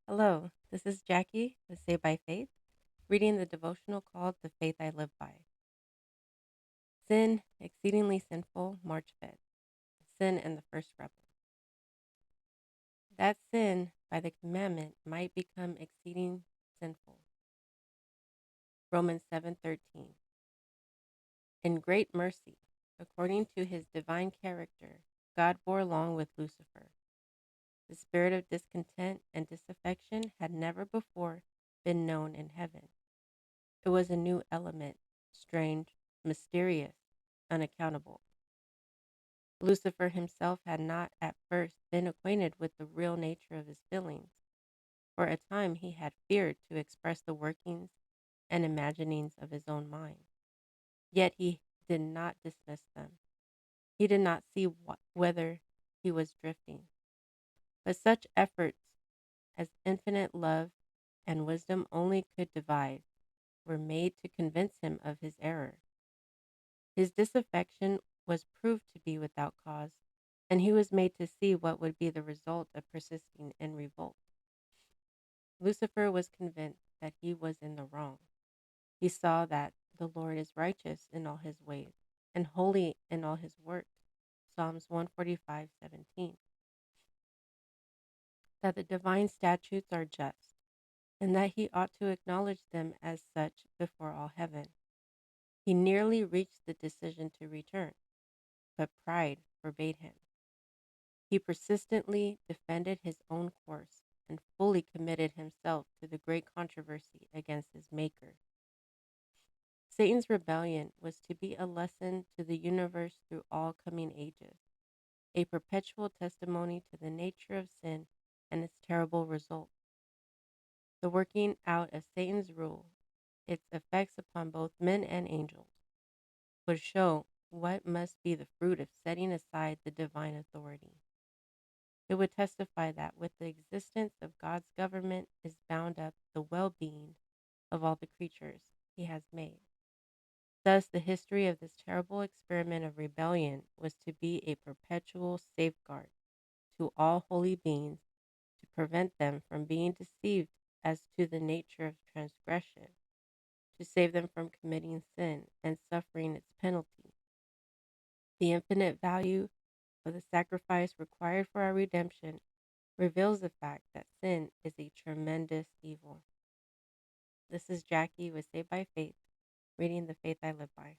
Hello, this is Jackie with Saved by Faith, reading the devotional called The Faith I Live By. Sin, Exceedingly Sinful, March 5th. Sin and the First Rebel. That sin, by the commandment, might become exceeding sinful. Romans 7:13. In great mercy, according to his divine character, God bore along with Lucifer. The spirit of discontent and disaffection had never before been known in heaven. It was a new element, strange, mysterious, unaccountable. Lucifer himself had not at first been acquainted with the real nature of his feelings. For a time he had feared to express the workings and imaginings of his own mind. Yet he did not dismiss them. He did not see whether he was drifting. But such efforts as infinite love and wisdom only could devise were made to convince him of his error. His disaffection was proved to be without cause, and he was made to see what would be the result of persisting in revolt. Lucifer was convinced that he was in the wrong. He saw that the Lord is righteous in all his ways and holy in all his works. Psalms 145:17. That the divine statutes are just, and that he ought to acknowledge them as such before all heaven. He nearly reached the decision to return, but pride forbade him. He persistently defended his own course and fully committed himself to the great controversy against his Maker. Satan's rebellion was to be a lesson to the universe through all coming ages, a perpetual testimony to the nature of sin and its terrible results. The working out of Satan's rule, its effects upon both men and angels, would show what must be the fruit of setting aside the divine authority. It would testify that with the existence of God's government is bound up the well-being of all the creatures he has made. Thus, the history of this terrible experiment of rebellion was to be a perpetual safeguard to all holy beings to prevent them from being deceived as to the nature of transgression, to save them from committing sin and suffering its penalty. The infinite value of the sacrifice required for our redemption reveals the fact that sin is a tremendous evil. This is Jackie with Saved by Faith, reading The Faith I Live By.